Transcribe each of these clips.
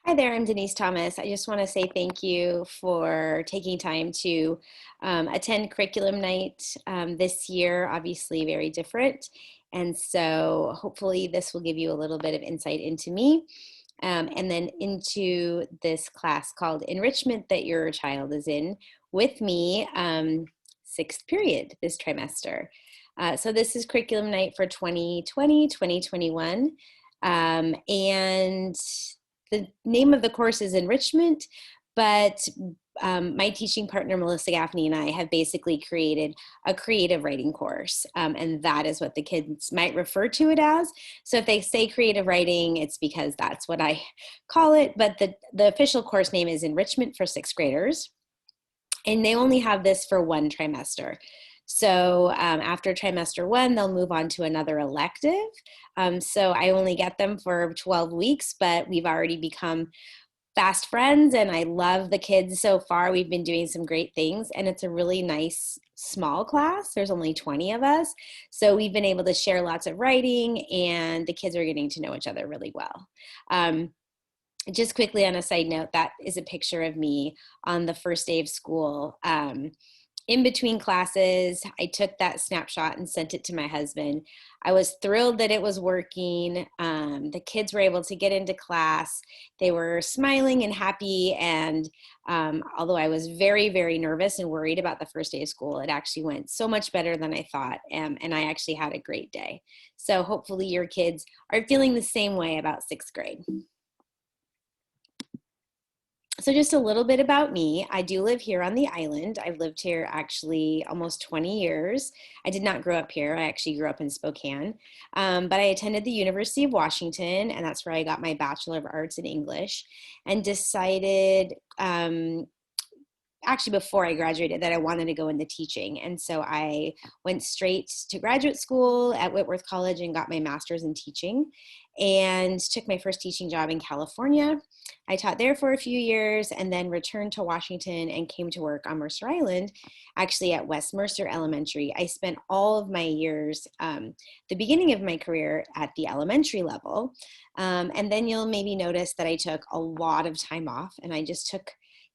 Hi there, I'm Denise Thomas. I just want to say thank you for taking time to attend curriculum night this year, obviously very different. And so hopefully this will give you a little bit of insight into me and then into this class called Enrichment that your child is in with me, sixth period this trimester. So this is curriculum night for 2020, 2021. And the name of the course is Enrichment, but my teaching partner, Melissa Gaffney, and I have basically created a creative writing course, and that is what the kids might refer to it as. So if they say creative writing, it's because that's what I call it, but the official course name is Enrichment for sixth graders, and they only have this for one trimester. So after trimester one, they'll move on to another elective. So I only get them for 12 weeks, but we've already become fast friends and I love the kids so far. We've been doing some great things and it's a really nice small class. There's only 20 of us. So we've been able to share lots of writing and the kids are getting to know each other really well. Just quickly on a side note, that is a picture of me on the first day of school. In between classes, I took that snapshot and sent it to my husband. I was thrilled that it was working. The kids were able to get into class. They were smiling and happy. And although I was very, very nervous and worried about the first day of school, it actually went so much better than I thought. And I actually had a great day. So hopefully your kids are feeling the same way about sixth grade. So just a little bit about me. I do live here on the island. I've lived here actually almost 20 years. I did not grow up here. I actually grew up in Spokane. But I attended the University of Washington, and that's where I got my Bachelor of Arts in English, and decided actually before I graduated that I wanted to go into teaching. And so I went straight to graduate school at Whitworth College and got my master's in teaching and took my first teaching job in California. I taught there for a few years and then returned to Washington and came to work on Mercer Island, actually at West Mercer Elementary. I spent all of my years, the beginning of my career at the elementary level. And then you'll maybe notice that I took a lot of time off and I just took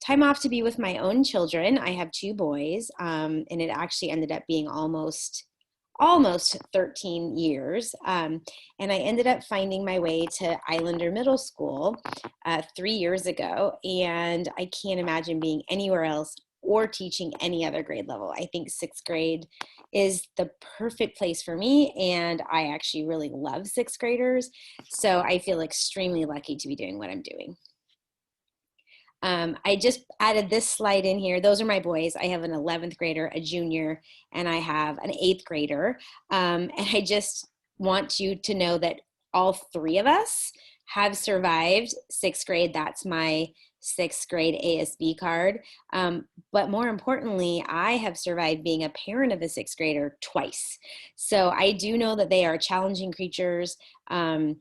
time off to be with my own children. I have two boys, and it actually ended up being almost 13 years. And I ended up finding my way to Islander Middle School 3 years ago. And I can't imagine being anywhere else or teaching any other grade level. I think sixth grade is the perfect place for me. And I actually really love sixth graders. So I feel extremely lucky to be doing what I'm doing. I just added this slide in here. Those are my boys. I have an 11th grader, a junior, and I have an 8th grader. And I just want you to know that all three of us have survived sixth grade. That's my sixth grade ASB card. But more importantly, I have survived being a parent of a sixth grader twice. So I do know that they are challenging creatures. And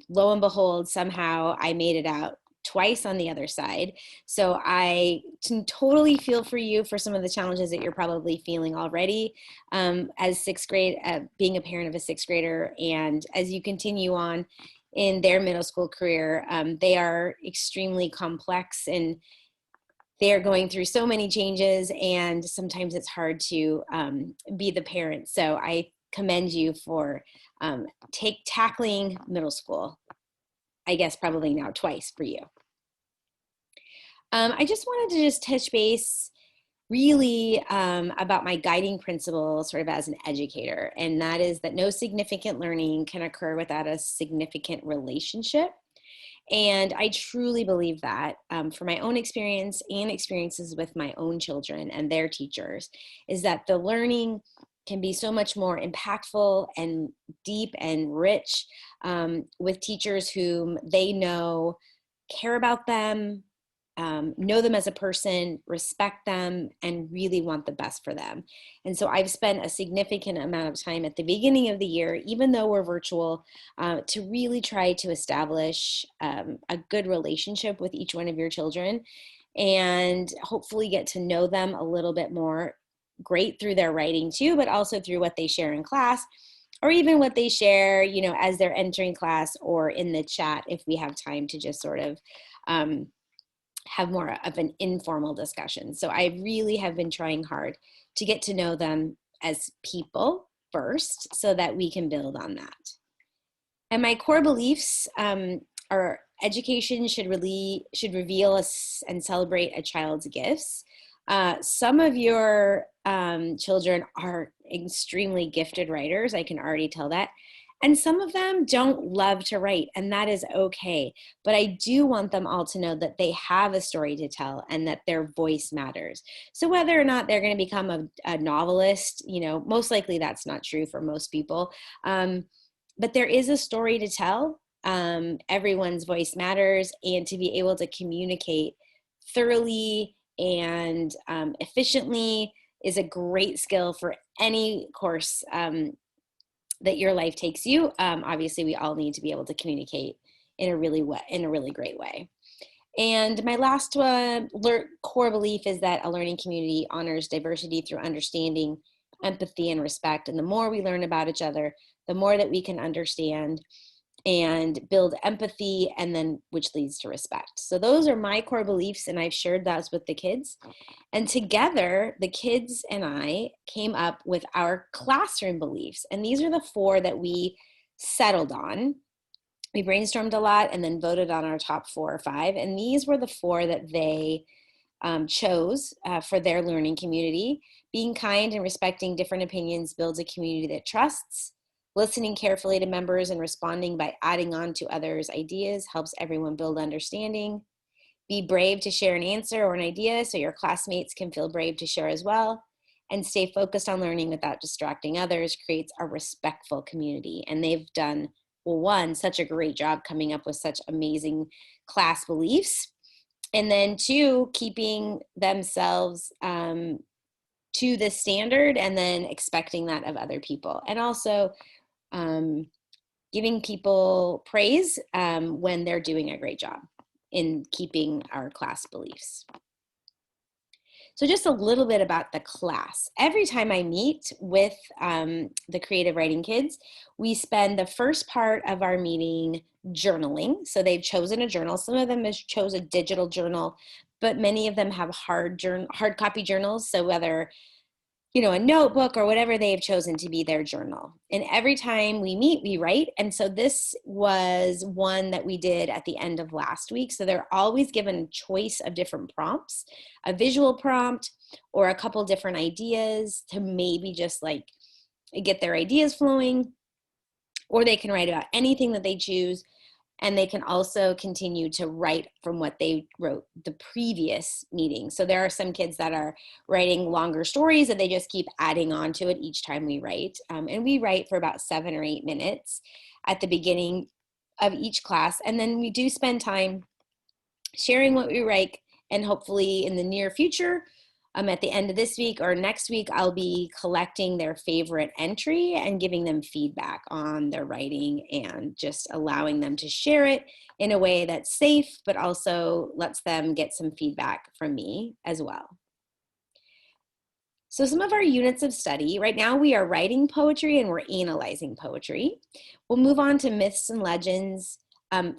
lo and behold, somehow I made it out twice on the other side. So I can totally feel for you for some of the challenges that you're probably feeling already as sixth grade, being a parent of a sixth grader. And as you continue on in their middle school career, they are extremely complex and they are going through so many changes and sometimes it's hard to be the parent. So I commend you for tackling middle school. I guess probably now twice for you. I just wanted to just touch base really about my guiding principle sort of as an educator, and that is that no significant learning can occur without a significant relationship. And I truly believe that from my own experience and experiences with my own children and their teachers, is that the learning can be so much more impactful and deep and rich with teachers whom they know care about them, know them as a person, respect them, and really want the best for them. And so I've spent a significant amount of time at the beginning of the year, even though we're virtual, to really try to establish a good relationship with each one of your children and hopefully get to know them a little bit more, great through their writing too, but also through what they share in class. or even what they share, you know, as they're entering class or in the chat if we have time to just sort of have more of an informal discussion. So I really have been trying hard to get to know them as people first so that we can build on that. And my core beliefs are education should reveal us and celebrate a child's gifts. Some of your children are extremely gifted writers. I can already tell that. And some of them don't love to write, and that is okay. But I do want them all to know that they have a story to tell and that their voice matters. So whether or not they're going to become a novelist, you know, most likely that's not true for most people. But there is a story to tell. Everyone's voice matters, and to be able to communicate thoroughly and efficiently is a great skill for any course that your life takes you. Obviously, we all need to be able to communicate in a really great way. And my last core belief is that a learning community honors diversity through understanding, empathy, and respect. And the more we learn about each other, the more that we can understand and build empathy, and then which leads to respect. So those are my core beliefs, and I've shared those with the kids. And together, the kids and I came up with our classroom beliefs. And these are the 4 that we settled on. We brainstormed a lot and then voted on our top 4 or 5. And these were the 4 that they chose for their learning community. Being kind and respecting different opinions builds a community that trusts. Listening carefully to members and responding by adding on to others' ideas helps everyone build understanding. Be brave to share an answer or an idea so your classmates can feel brave to share as well. And stay focused on learning without distracting others creates a respectful community. And they've done, well, 1, such a great job coming up with such amazing class beliefs. And then 2, keeping themselves to the standard and then expecting that of other people. And also giving people praise when they're doing a great job in keeping our class beliefs. So just a little bit about the class. Every time I meet with the creative writing kids, we spend the first part of our meeting journaling. So they've chosen a journal. Some of them have chose a digital journal, but many of them have hard copy journals. So whether a notebook or whatever they have chosen to be their journal. And every time we meet, we write. And so this was one that we did at the end of last week. So they're always given a choice of different prompts, a visual prompt or a couple different ideas to maybe just like get their ideas flowing, or they can write about anything that they choose. And they can also continue to write from what they wrote the previous meeting. So there are some kids that are writing longer stories and they just keep adding on to it each time we write. And we write for about 7 or 8 minutes at the beginning of each class. And then we do spend time sharing what we write, and hopefully in the near future, at the end of this week or next week, I'll be collecting their favorite entry and giving them feedback on their writing and just allowing them to share it in a way that's safe, but also lets them get some feedback from me as well. So some of our units of study, right now we are writing poetry and we're analyzing poetry. We'll move on to myths and legends,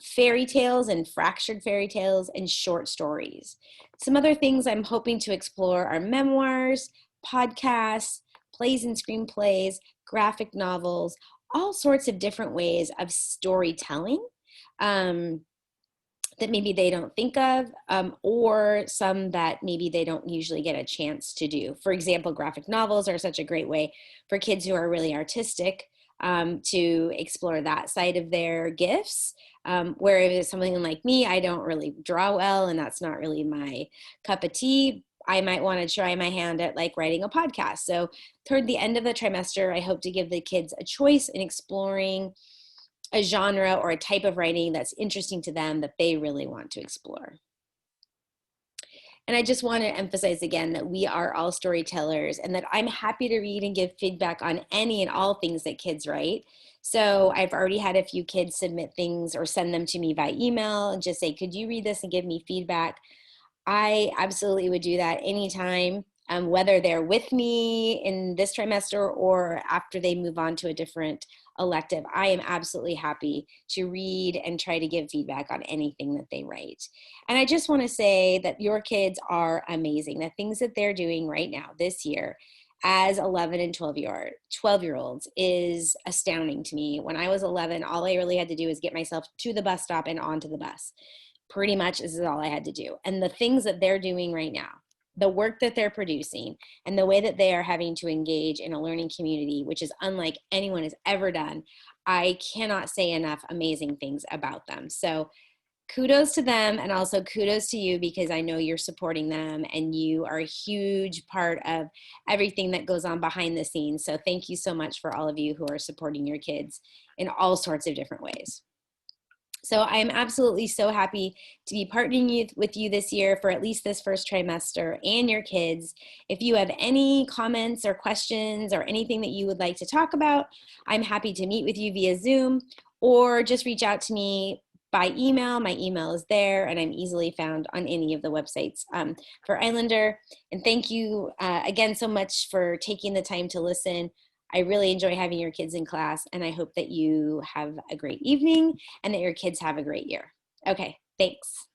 fairy tales and fractured fairy tales, and short stories. Some other things I'm hoping to explore are memoirs, podcasts, plays and screenplays, graphic novels, all sorts of different ways of storytelling that maybe they don't think of, or some that maybe they don't usually get a chance to do. For example, graphic novels are such a great way for kids who are really artistic to explore that side of their gifts. Whereas something like me, I don't really draw well, and that's not really my cup of tea. I might want to try my hand at like writing a podcast. So toward the end of the trimester, I hope to give the kids a choice in exploring a genre or a type of writing that's interesting to them that they really want to explore. And I just want to emphasize again that we are all storytellers, and that I'm happy to read and give feedback on any and all things that kids write. So I've already had a few kids submit things or send them to me by email and just say, could you read this and give me feedback? I absolutely would do that anytime. whether they're with me in this trimester or after they move on to a different elective. I am absolutely happy to read and try to give feedback on anything that they write. And I just want to say that your kids are amazing. The things that they're doing right now this year as 11 and 12-year-olds is astounding to me. When I was 11, all I really had to do was get myself to the bus stop and onto the bus. Pretty much this is all I had to do. And the things that they're doing right now, the work that they're producing, and the way that they are having to engage in a learning community, which is unlike anyone has ever done, I cannot say enough amazing things about them. So kudos to them, and also kudos to you, because I know you're supporting them and you are a huge part of everything that goes on behind the scenes. So thank you so much for all of you who are supporting your kids in all sorts of different ways. So I'm absolutely so happy to be partnering with you this year for at least this first trimester and your kids. If you have any comments or questions or anything that you would like to talk about, I'm happy to meet with you via Zoom, or just reach out to me by email. My email is there, and I'm easily found on any of the websites for Islander. And thank you again so much for taking the time to listen. I really enjoy having your kids in class, and I hope that you have a great evening and that your kids have a great year. Okay, thanks.